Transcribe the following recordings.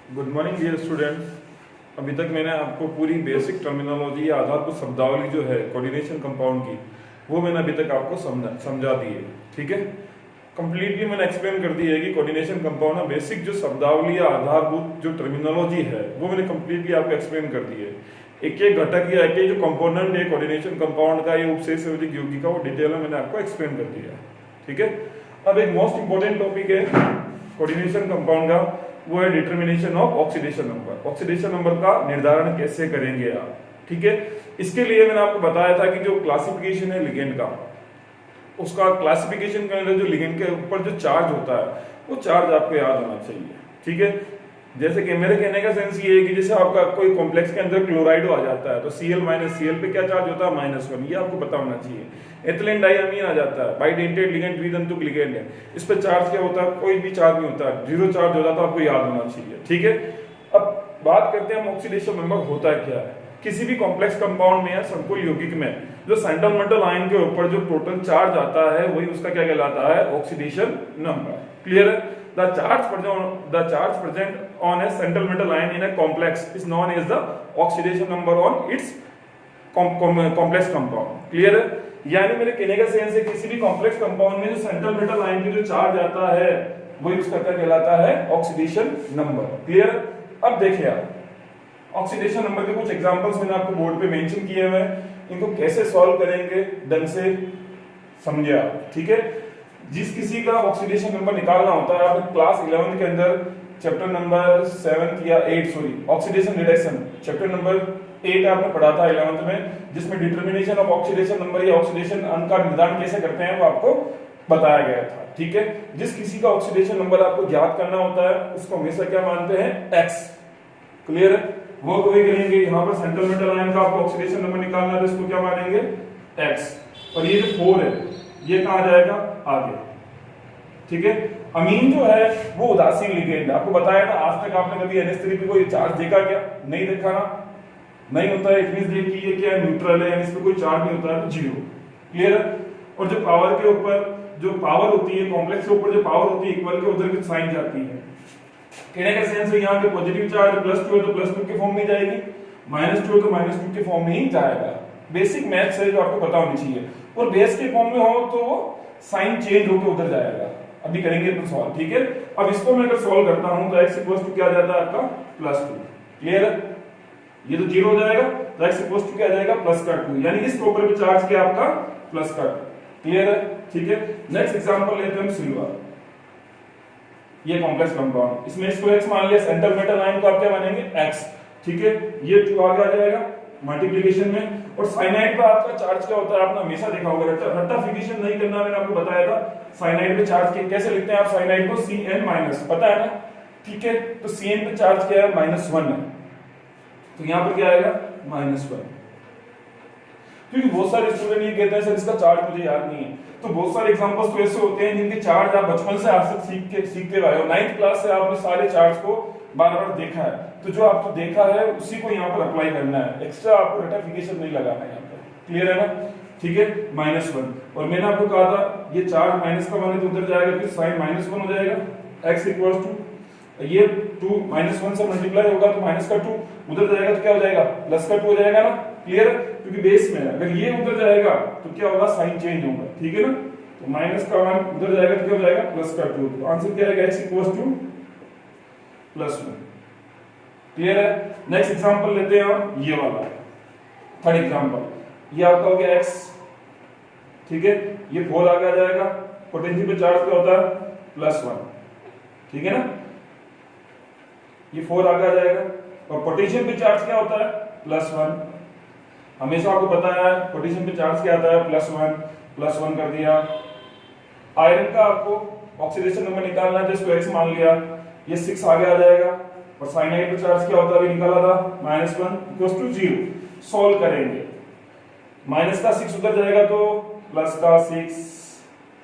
Good morning dear students. अभी तक मैंने आपको पूरी बेसिक टर्मिनोलॉजी या आधारभूत शब्दावली जो है कोऑर्डिनेशन कंपाउंड की, वो मैंने अभी तक आपको समझा दी है। ठीक है, कंप्लीटली मैंने एक्सप्लेन कर दी है कि कोऑर्डिनेशन कंपाउंड में बेसिक जो शब्दावली या आधारभूत जो टर्मिनोलॉजी है वो मैंने कंप्लीटली आपको एक्सप्लेन कर दी है। एक एक घटक या एक एक जो कंपोनेंट है कोऑर्डिनेशन कंपाउंड का, ये उपशेष संयोजक यौगिक का, वो डिटेल में मैंने आपको एक्सप्लेन कर दिया। ठीक है, अब एक मोस्ट इंपोर्टेंट टॉपिक है कोऑर्डिनेशन कंपाउंड का, वो है determination of oxidation number. Oxidation number का निर्धारण कैसे करेंगे आप। ठीक है, इसके लिए मैंने आपको बताया था कि जो क्लासिफिकेशन है लिगेंड का, उसका क्लासिफिकेशन के अंदर जो लिगेंड के ऊपर जो चार्ज होता है वो चार्ज आपको याद होना चाहिए। ठीक है, जैसे कि मेरे कहने का सेंस ये है कि जैसे आपका कोई कॉम्प्लेक्स के अंदर क्लोराइड आ जाता है तो Cl माइनस Cl पे क्या चार्ज होता है, -1, ये आपको पता होना चाहिए। एथिलीन डाइअमीन आ जाता है, बाइडेंटेड लिगेंड द्वितंतुक लिगेंड है, इस पे चार्ज क्या होता है, कोई भी चार्ज नहीं होता, जीरो चार्ज होता है, तो आपको याद होना चाहिए। ठीक है, अब बात करते हैं हम ऑक्सीडेशन नंबर होता क्या है। किसी भी कॉम्प्लेक्स कंपाउंड में या संकुल यौगिक में जो सेंट्रल मेटल आयन के ऊपर जो टोटल चार्ज आता है वही उसका क्या कहलाता है, ऑक्सीडेशन नंबर। क्लियर है? The charge present on a central metal ion in a complex is known as the oxidation number on its complex compound. Clear है? यानी मेरे कहने का सेंस है किसी भी कॉम्प्लेक्स कंपाउंड में जो सेंट्रल मेटल आयन की जो चार्ज आता है वही उसका क्या कहलाता है, ऑक्सीडेशन नंबर। क्लियर? अब देखिए आप ऑक्सीडेशन नंबर के कुछ एग्जांपल्स मैंने आपको बोर्ड पे मेंशन किए हुए हैं, इनको कैसे सॉल्व करेंगे ढंग से समझिए आप। ठीक है, जिस किसी का ऑक्सीडेशन नंबर निकालना होता है, आपने क्लास 11 के अंदर चैप्टर नंबर 7 या 8 ऑक्सीडेशन रिडक्शन चैप्टर नंबर 8 आपने पढ़ा था 11th में, जिसमें डिटर्मिनेशन ऑफ ऑक्सीडेशन नंबर या ऑक्सीडेशन अंक का निर्धारण कैसे करते हैं वो आपको बताया गया था। ठीक है, जिस किसी का ऑक्सीडेशन नंबर आपको ज्ञात करना होता है उसको हमेशा क्या मानते हैं, x। क्लियर है? वो वही करेंगे, यहाँ पर सेंट्रल मेटल आयन का आपको ऑक्सीडेशन नंबर निकालना है तो इसको क्या मानेंगे, x। और ये जो 4 है ये कहां जाएगा, आगे। ठीक है, अमीन जो है वो उदासीन लिगेंड, आपको बताया था। आज तक आपने कभी NH3 पे कोई चार्ज देखा क्या? नहीं देखा ना, नहीं होता है। इट मींस देखिए ये क्या है, न्यूट्रल है, यानी इस पे कोई चार्ज नहीं होता है तो जीरो। क्लियर है? और जो पावर के ऊपर जो पावर होती है, कॉम्प्लेक्स के ऊपर जो पावर होती है इक्वल के उधर की साइन जाती है। कहने का सेंस है यहाँ पे पॉजिटिव चार्ज +2 है तो +2 के फॉर्म में जाएगी, -2 है तो -2 के फॉर्म में ही जाएगा। बेसिक मैथ्स है जो आपको पता होनी चाहिए। और बेस के फॉर्म में हो तो साइन चेंज होकर उधर जाएगा। अभी करेंगे तो सॉल्व। ठीक है, अब इसको मैं अगर सॉल्व करता हूं तो x इक्वल्स टू क्या आ जाता है आपका, +2। क्लियर है? ये तो 0 हो जाएगा तो x इक्वल्स टू क्या आ जाएगा, +2, यानी इस प्रॉपर पे चार्ज क्या आपका +2। क्लियर है? ठीक है, नेक्स्ट एग्जांपल लेते हैं हम सिल्वर। ये कॉम्प्लेक्स कंपाउंड, इसमें इसको x मान लिया, सेंट्रल मेटल आयन को आप क्या मानेंगे, x। ठीक है, ये 2 आगे आ जाएगा मल्टीप्लिकेशन में। और साइनाइड का आपका चार्ज क्या होता है, आपने हमेशा देखा होगा, रट्टाफिकेशन नहीं करना, मैंने आपको बताया था। साइनाइड पे चार्ज कैसे लिखते हैं आप, साइनाइड को Cn-, पता है ना? ठीक है, तो Cn पे चार्ज क्या है, -1 है, तो यहां पर क्या आएगा, -1। क्योंकि बहुत सारे स्टूडेंट ये कहते हैं सर इसका चार्ज मुझे याद नहीं है, तो बहुत सारे एग्जांपल्स तो ऐसे होते हैं जिनके चार्ज आप बचपन से आज तक सीखते आए हो, 9th क्लास से आपने सारे चार्ज को बार-बार देखा है, तो जो आपको देखा है उसी को यहाँ पर अप्लाई करना है, एक्स्ट्रा आपको रट्टाफिकेशन नहीं लगाना है यहाँ पर। क्लियर है ना? ठीक है, -1। और मैंने आपको कहा था ये चार्ज माइनस का 1 है तो उधर जाएगा, फिर साइन -1 हो जाएगा, x इक्वल्स टू ये 2 -1 से मल्टीप्लाई होगा तो -2 उधर जाएगा तो क्या हो जाएगा, +2 हो जाएगा ना। क्लियर है? क्योंकि बेस में है, अगर ये उधर जाएगा तो क्या होगा, साइन चेंज होगा। ठीक है ना? तो -1 उधर जाएगा तो क्या हो जाएगा, +2। तो आंसर क्या आएगा, x इक्वल्स टू +1। क्लियर है? नेक्स्ट एग्जांपल लेते हैं हम ये वाला, थर्ड एग्जांपल। ये आपका हो गया x। ठीक है, ये 4 आगे आ जाएगा, पोटेंशियल पे चार्ज क्या होता है, +1। ठीक है ना, ये 4 आगे आ जाएगा, और पोटेंशियल पे चार्ज क्या होता है, +1। हमेशा आपको पता है पोटेंशियल पे चार्ज क्या आता है, +1 कर दिया। आयरन का आपको ऑक्सीडेशन नंबर निकालना है तो इसको x मान लिया, ये 6 आगे आ जाएगा, और साइनाइड पे चार्ज क्या होता है, अभी निकाला था, -1 इक्वल्स टू 0। सॉल्व करेंगे, माइनस का 6 उधर जाएगा तो प्लस का 6,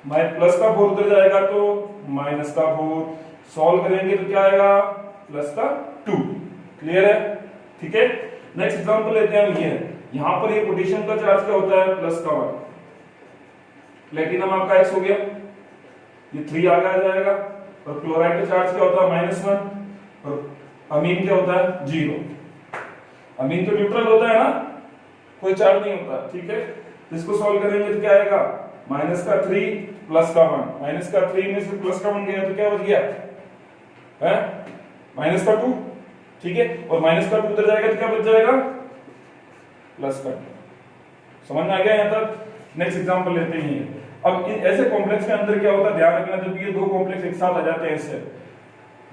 प्लस का 4 उधर जाएगा तो माइनस का 4। सॉल्व करेंगे तो क्या आएगा, प्लस का 2। क्लियर है? ठीक है, नेक्स्ट एग्जांपल लेते हैं हम। ये यहां पर ये पोटेशियम का चार्ज क्या होता है, प्लस का 1। प्लेटिनम आपका x हो गया, ये 3 आगे आ जाएगा, और क्लोराइड का चार्ज क्या होता है, -1, और अमीन क्या होता है? 0। अमीन तो न्यूट्रल होता है ना, कोई चार्ज नहीं होता, ठीक है। तो इसको सॉल्व करेंगे तो क्या आएगा? -3 प्लस का 1, माइनस का 3 में से प्लस का 1 गया तो क्या बच गया है? -2, ठीक है। और -2 उधर जाएगा तो क्या बच जाएगा? +2। समझ में आ गया यहाँ तक? नेक्स्ट एग्जांपल लेते हैं। अब इन ऐसे कॉम्प्लेक्स के अंदर क्या होता है, ध्यान रखना, जब ये दो कॉम्प्लेक्स एक साथ आ जाते हैं इससे,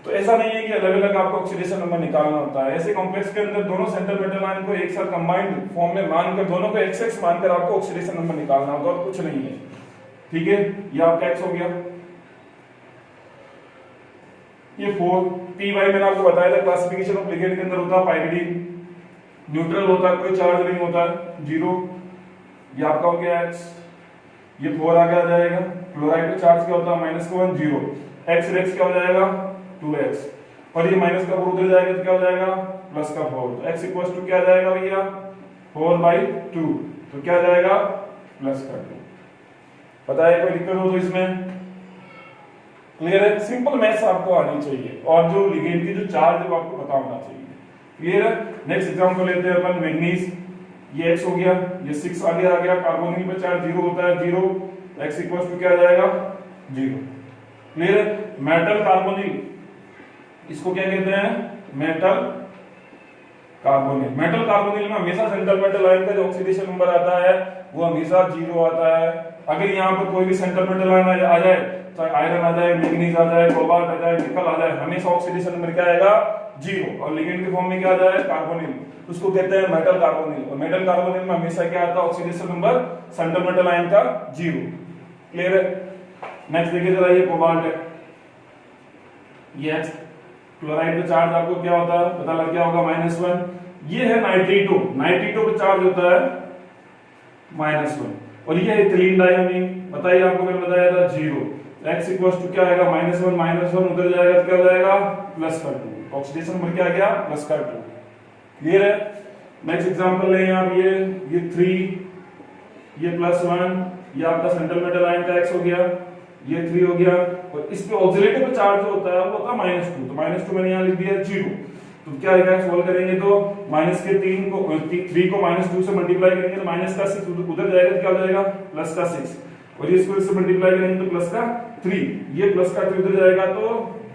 तो ऐसा नहीं है कि अलग अलग आपको ऑक्सीडेशन नंबर निकालना होता है। ऐसे कॉम्प्लेक्स के अंदर दोनों सेंट्रल मेटल आयन को एक साथ कंबाइंड फॉर्म में मानकर, दोनों को XX मानकर आपको ऑक्सीडेशन नंबर निकालना होगा और कुछ नहीं है, ठीक है। ये आपका X हो गया, ये 4 Py मैंने आपको बताया था क्लासिफिकेशन ऑफ लिगेंड के अंदर होता है पाइरिडिन, न्यूट्रल होता है, कोई चार्ज नहीं होता, 0। ये आपका हो गया X, ये 4 आगे आ जाएगा। क्लोराइड का चार्ज क्या होता है? -1 0, X रेक्स क्या हो जाएगा? 2x, और ये माइनस का 4 उधर जाएगा तो क्या हो जाएगा? प्लस का 4, तो x इक्वल्स टू क्या आ जाएगा भैया? 4/2, तो क्या आ जाएगा? प्लस का 2। पता है, कोई दिक्कत हो तो इसमें? क्लियर है? सिंपल मैथ्स आपको आनी चाहिए, और जो लिगेंड की जो चार्ज है वो आपको पता होना चाहिए। क्लियर है? नेक्स्ट एग्जांपल लेते हैं अपन, मैग्नीज। ये x हो गया, ये 6 आगे आ गया, कार्बोनिल पे चार्ज 0 होता है, 0, x इक्वल्स टू क्या आ जाएगा? 0। क्लियर है? मेटल कार्बोनिल, इसको क्या कहते हैं? Metal carbonyl. मेटल कार्बोनिल में हमेशा सेंट्रल मेटल आयन का जो ऑक्सीडेशन नंबर आता है वो हमेशा 0 आता है। अगर यहाँ पर कोई भी सेंट्रल मेटल आयन आ जाए, चाहे आयरन आ जाए, मैग्नीज आ जाए, कोबाल्ट आ जाए, निकल आ जाए, हमेशा ऑक्सीडेशन नंबर क्या आएगा? 0। और लिगेंड के फॉर्म में क्या आ जाए? कार्बोनिल, उसको कहते हैं मेटल कार्बोनिल। और मेटल कार्बोनिल में हमेशा क्या आता है? Oxidation number central metal ion का 0। क्लियर है? नेक्स्ट देखिए जरा, ये कोबाल्ट है, ये क्लोराइड पे चार्ज आपको क्या होता है पता लग गया होगा? -1। ये है नाइट्रेटो, नाइट्रेटो पे चार्ज होता है -1। और ये है इथिलीन डायमीन, बताइए, आपको मैंने बताया था 0। x इक्वल्स टू क्या आएगा? -1 उधर जाएगा तो क्या हो जाएगा? +2। ऑक्सीडेशन नंबर क्या आ गया? +2। क्लियर है? नेक्स्ट एग्जांपल लें आप, ये 3, ये +1, ये आपका सेंट्रल मेटल आयन का x हो गया, ये 3 हो गया, और इस पे ऑक्सीडेटिव पे चार्ज होता है वो होता है -2, तो -2 मैंने यहाँ लिख दिया 0। तो क्या आएगा? सॉल्व करेंगे तो -3 को 3 को -2 से मल्टीप्लाई करेंगे तो -6 उधर जाएगा तो क्या हो जाएगा? +6, और ये इसको इससे मल्टीप्लाई करेंगे तो +3, ये +3 उधर जाएगा तो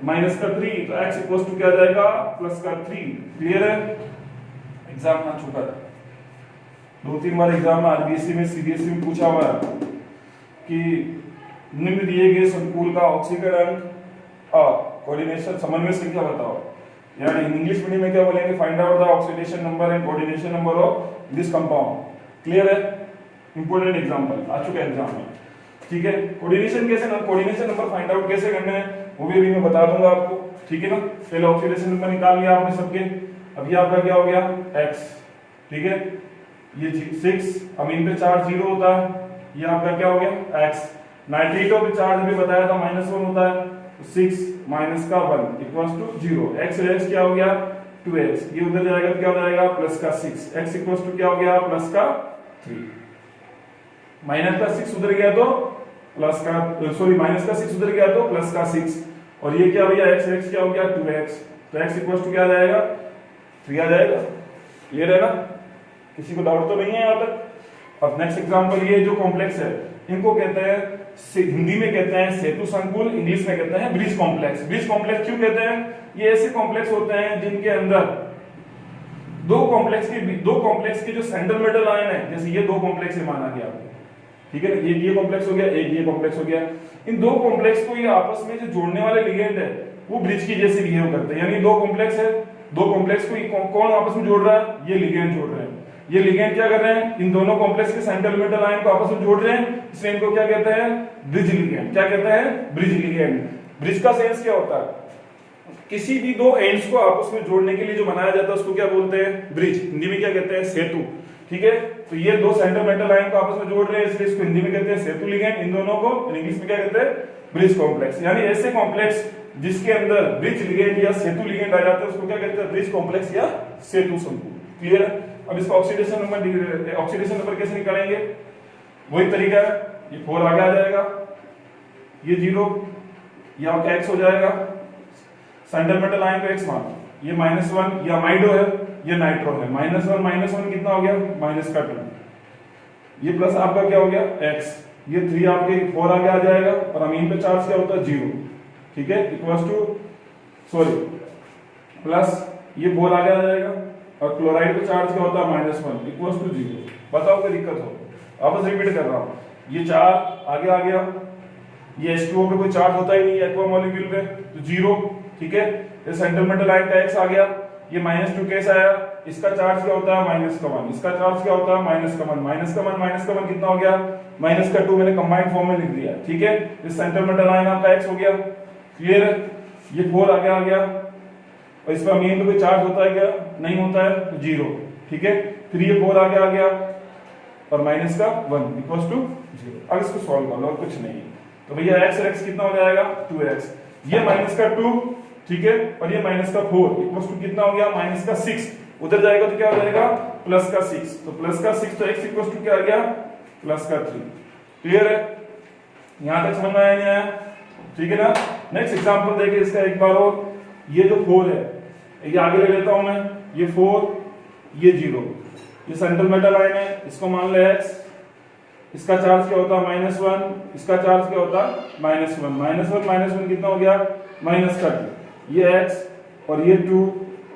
-3, तो x इक्वल्स टू क्या जाएगा? +3। क्लियर है? एग्जाम ना छूटा, 2-3 बार एग्जाम में आरबीएससी में, सीबीएसई में पूछा हुआ है कि निम्न दिए गए संकुल का ऑक्सीकरण और कोऑर्डिनेशन समन्वय संख्या बताओ। यानी इंग्लिश मीडियम में क्या बोलेंगे? Find out the oxidation number and coordination number of this compound. Clear है? इंपॉर्टेंट एग्जांपल आ चुका है एग्जाम में, ठीक है। कोऑर्डिनेशन कैसे ना, कोऑर्डिनेशन नंबर फाइंड आउट कैसे करना है वो भी अभी मैं बता दूंगा आपको, ठीक है ना। पहले ऑक्सीडेशन नंबर निकाल लिया आपने सबके, अब ये आपका क्या हो गया? x, ठीक है। ये 6 अमीन पे चार्ज 0 होता है, ये आपका क्या हो गया? x। नाइट्रेटो पे चार्ज भी बताया था -1 होता है, 6 माइनस का 1 इक्वल्स टू 0। x रेक्स क्या हो गया? 2x, ये उधर जाएगा तो क्या हो जाएगा? +6, x इक्वल्स टू क्या हो गया? +3। -6 उधर गया तो -6 उधर गया तो +6, और ये क्या भैया? x रेक्स क्या हो गया? 2x, तो x इक्वल्स टू क्या आ जाएगा? 3 आ जाएगा। क्लियर है ना? किसी को डाउट तो नहीं है यहाँ तक? अब नेक्स्ट एग्जांपल, ये जो कॉम्प्लेक्स है इनको कहते हैं, हिंदी में कहते हैं सेतु संकुल, इंग्लिश में कहते हैं ब्रिज कॉम्प्लेक्स। ब्रिज कॉम्प्लेक्स क्यों कहते हैं? ये ऐसे कॉम्प्लेक्स होते हैं जिनके अंदर दो कॉम्प्लेक्स के जो सेंट्रल मेटल आयन है, जैसे ये दो कॉम्प्लेक्स माना गया, ठीक है ना, ये कॉम्प्लेक्स हो गया, एक ये कॉम्प्लेक्स हो गया, इन दो कॉम्प्लेक्स को ये आपस में जो जोड़ने वाले लिगेंड है वो ब्रिज की जैसे बिहेव करते हैं। यानी दो कॉम्प्लेक्स है, दो कॉम्प्लेक्स को कौन आपस में जोड़ रहा है? ये लिगेंड जोड़ रहे हैं। ये लिगेंड क्या कर रहे हैं? इन दोनों कॉम्प्लेक्स के सेंट्रल मेटल आयन को आपस में जोड़ रहे हैं, इसलिए इनको क्या कहते हैं? Bridge ligand. क्या कहते हैं? Bridge ligand. ब्रिज का सेंस क्या होता है? किसी भी दो एंड्स को आपस में जोड़ने के लिए जो बनाया जाता है उसको क्या बोलते हैं? ब्रिज। हिंदी में क्या कहते हैं? सेतु। ठीक है, तो ये दो सेंट्रल मेटल आयन को आपस में जोड़ रहे हैं, इसलिए इसको हिंदी में कहते हैं सेतु लिगेंड। इन दोनों को इंग्लिश में क्या कहते हैं? Bridge complex. यानी ऐसे कॉम्प्लेक्स जिसके अंदर ब्रिज लिगेंड या सेतु लिगेंड आ जाता है उसको क्या कहते हैं? ब्रिज कॉम्प्लेक्स या सेतु संकुल। क्लियर है? अब इसका ऑक्सीडेशन नंबर कैसे निकालेंगे? वही तरीका है, ये 4 आगे आ जाएगा, ये 0, ये आपका x हो जाएगा, सेंट्रल मेटल आयन को x मानो, ये -1, ये अमाइडो है, ये नाइट्रो है। -1 कितना हो गया, -2। ये प्लस आपका क्या हो गया x, ये 3 आपके 4 आगे आ जाएगा, और अमीन पे चार्ज क्या होता है 0, ठीक है, इक्वल्स टू सॉरी प्लस ये 4 आगे आ जाएगा, और क्लोराइड पे चार्ज क्या होता है -1 इक्वल्स टू 0। बताओ कोई दिक्कत हो? वापस रिपीट कर रहा हूं, ये 4 आगे आ गया, ये H2O पे कोई चार्ज होता ही नहीं है एक्वा मॉलिक्यूल पे, तो 0, ठीक है। ये सेंट्रल मेटल आयन का x आ गया, ये -2 कैसे आया, इसका चार्ज क्या होता है -1, इसका चार्ज क्या होता है -1 कितना हो गया -2, मैंने कंबाइंड फॉर्म में लिख दिया, ठीक है। इस सेंट्रल मेटल आयन आपका x हो गया, क्लियर है। ये 4 आगे आ गया, और इसका मेन पे कोई चार्ज होता है क्या, नहीं होता है, तो 0, ठीक है। फिर ये 4 आगे आ गया, और -1 इक्वल्स टू 0। अब इसको सॉल्व कर लो, और कुछ नहीं है, तो भैया x और x कितना हो जाएगा 2x, ये -2, ठीक है, और ये -4 इक्वल्स टू कितना हो गया -6, उधर जाएगा तो क्या हो जाएगा +6, तो +6, तो x इक्वल्स टू क्या आ गया +3। क्लियर है, यहां तक समझ में आया नहीं आया, ठीक है ना। नेक्स्ट एग्जांपल देखिए इसका एक बार और, ये जो 4 है, ये आगे ले लेता हूं मैं, ये 4, ये 0, ये सेंट्रल मेटल आयन है, इसको मान ले x, इसका चार्ज क्या होता है -1, इसका चार्ज क्या होता है -1 कितना हो गया -2, ये x और ये 2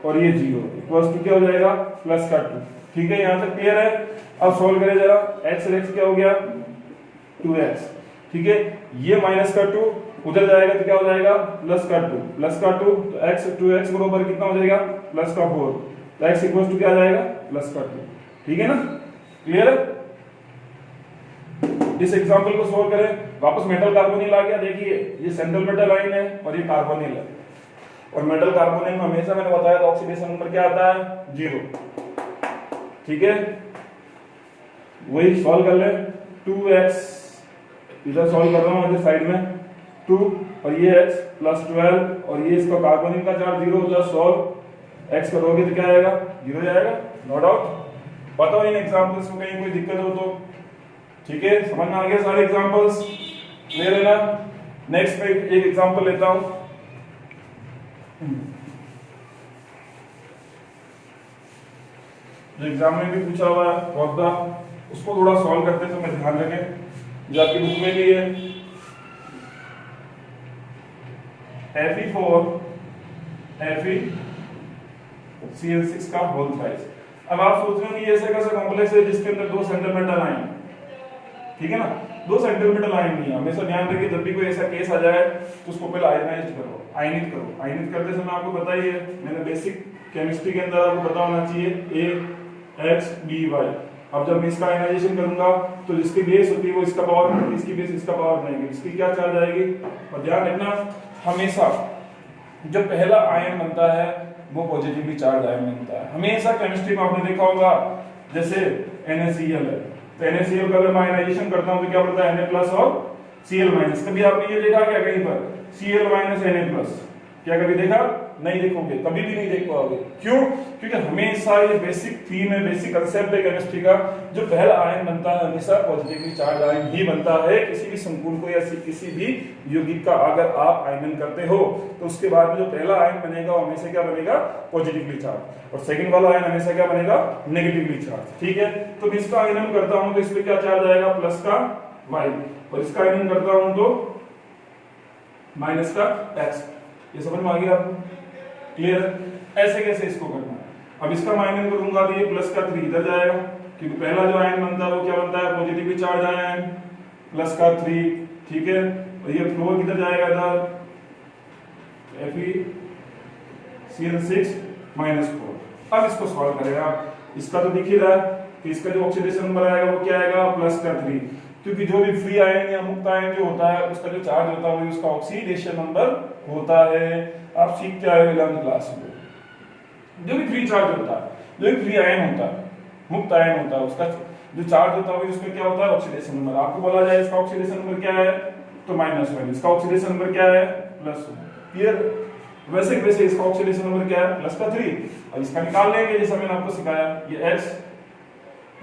और ये 0 इक्वल्स टू क्या हो जाएगा +2, ठीक है। यहां तक क्लियर है। अब सॉल्व करें जरा, x और x क्या हो गया 2x, ठीक है, ये -2 उधर जाएगा तो क्या हो जाएगा +2, तो x 2x बराबर कितना हो जाएगा +4, तो x इक्वल्स टू क्या आ जाएगा +2, ठीक है ना, क्लियर है। इस एग्जांपल को सॉल्व करें, वापस मेटल कार्बोनिल आ गया, देखिए ये सेंट्रल मेटल आयन है और ये कार्बोनिल है, और मेटल कार्बोनिल में हमेशा मैंने बताया था ऑक्सीडेशन नंबर क्या आता है 0, ठीक है। वही सॉल्व कर ले, 2x इधर सॉल्व कर रहा हूं इधर साइड में 2, और ये x +12, और ये इसका कार्बोनिल का चार्ज 0 होता है, सॉल्व x करोगे तो क्या आएगा 0 जाएगा, नो डाउट। बताओ इन एग्जांपल्स में कहीं कोई दिक्कत हो तो, ठीक है, समझ में आ गया सारे एग्जांपल्स, क्लियर है ना। नेक्स्ट पे एक एग्जांपल लेता हूं, जो एग्जाम में भी पूछा हुआ है बहुत बार, उसको थोड़ा सॉल्व करते हैं, तो मैं ध्यान रखें, जो आपकी बुक में भी है, Fe4 FeCl6 का होल साइज। अब आप सोच रहे हो कि ये ऐसा कैसा कॉम्प्लेक्स है जिसके अंदर 2 सेंट्रल मेटल आयन, ठीक है ना, 2 सेंट्रल मेटल आयन नहीं है। हमेशा ध्यान रखिए, जब भी कोई ऐसा केस आ जाए तो उसको पहले आयनाइज करो, आयनित करो। आयनित करते समय आपको पता ही है, मैंने बेसिक केमिस्ट्री के अंदर आपको पता होना चाहिए AXBY। अब जब मैं इसका आयनाइजेशन करूंगा तो जिसकी बेस होती है वो इसका पावर, इसकी बेस इसका पावर नहीं, इसकी क्या चार्ज आएगी। और ध्यान रखना, हमेशा जब पहला आयन बनता है वो पॉजिटिवली चार्ज आयन बनता है। हमेशा केमिस्ट्री में आपने देखा होगा, जैसे NaCl है, तो NaCl का अगर मैं आयनाइजेशन करता हूं तो क्या बनता है Na+ और Cl-। कभी आपने ये देखा क्या कहीं पर Cl- Na+, क्या कभी देखा? नहीं देखोगे, कभी भी नहीं देख पाओगे। क्यों? क्योंकि हमेशा ये बेसिक थीम है, बेसिक कंसेप्ट है केमिस्ट्री का, जो पहला आयन बनता है हमेशा पॉजिटिवली चार्ज आयन ही बनता है। किसी भी संकुल को या किसी भी यौगिक का अगर आप आयनन करते हो तो उसके बाद में जो पहला आयन बनेगा वो हमेशा क्या बनेगा, पॉजिटिवली चार्ज, और सेकंड वाला आयन हमेशा क्या बनेगा, नेगेटिवली चार्ज। ठीक है, तो मैं इसका आयनन करता हूं तो इसमें क्या चार्ज आएगा, प्लस का y, और इसका आयनन करता हूं तो माइनस का x। ये समझ में आ गया आपको? क्लियर? ऐसे कैसे इसको करना है। अब इसका आयनन करूंगा तो ये प्लस का 3 इधर जाएगा, क्योंकि पहला जो आयन बनता है वो क्या बनता है, पॉजिटिवली चार्ज आयन, प्लस का 3। ठीक है, और ये फ्लो किधर जाएगा, इधर FeCl6 -4। अब इसको सॉल्व करेगा आप, इसका तो दिख ही रहा है कि इसका जो ऑक्सीडेशन नंबर आएगा वो क्या आएगा, प्लस का 3, क्योंकि जो भी फ्री आयन या मुक्त आयन जो होता है उसका जो चार्ज होता है वही उसका ऑक्सीडेशन नंबर होता है। आप सीखते आए हो 11th क्लास में, जो भी फ्री चार्ज होता है, जो भी फ्री आयन होता है, मुक्त आयन होता है, उसका जो चार्ज होता है उसमें क्या होता है, ऑक्सीडेशन नंबर। आपको बोला जाए इसका ऑक्सीडेशन नंबर क्या है तो -1, इसका ऑक्सीडेशन नंबर क्या है, +1। क्लियर? वैसे वैसे इसका ऑक्सीडेशन नंबर क्या है, प्लस का 3, और इसका निकाल लेंगे जैसा मैंने आपको सिखाया। ये x,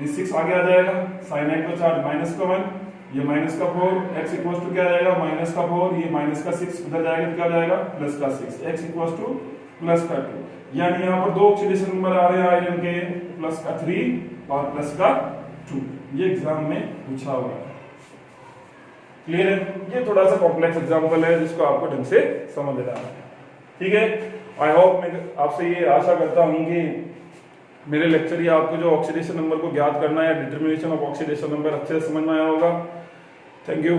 ये 6 आगे आ जाएगा, साइनाइड का चार्ज -1, ये -4, x इक्वल्स टू क्या आएगा, -4, ये -6 उधर जाएगा तो क्या जाएगा, +6, x इक्वल्स टू प्लस का 2, यानी यहाँ पर 2 ऑक्सीडेशन नंबर आ रहे हैं आयरन के, प्लस का 3 और प्लस का 2। ये एग्जाम में पूछा हुआ है। क्लियर है? ये थोड़ा सा कॉम्प्लेक्स एग्जांपल है जिसको आपको ढंग से समझना है। ठीक है, आई होप मैं आपसे ये आशा करता हूँ कि मेरे लेक्चर ये आपको जो ऑक्सीडेशन नंबर को ज्ञात करना है, डिटर्मिनेशन ऑफ ऑक्सीडेशन नंबर अच्छे से समझ में आया होगा। Thank you.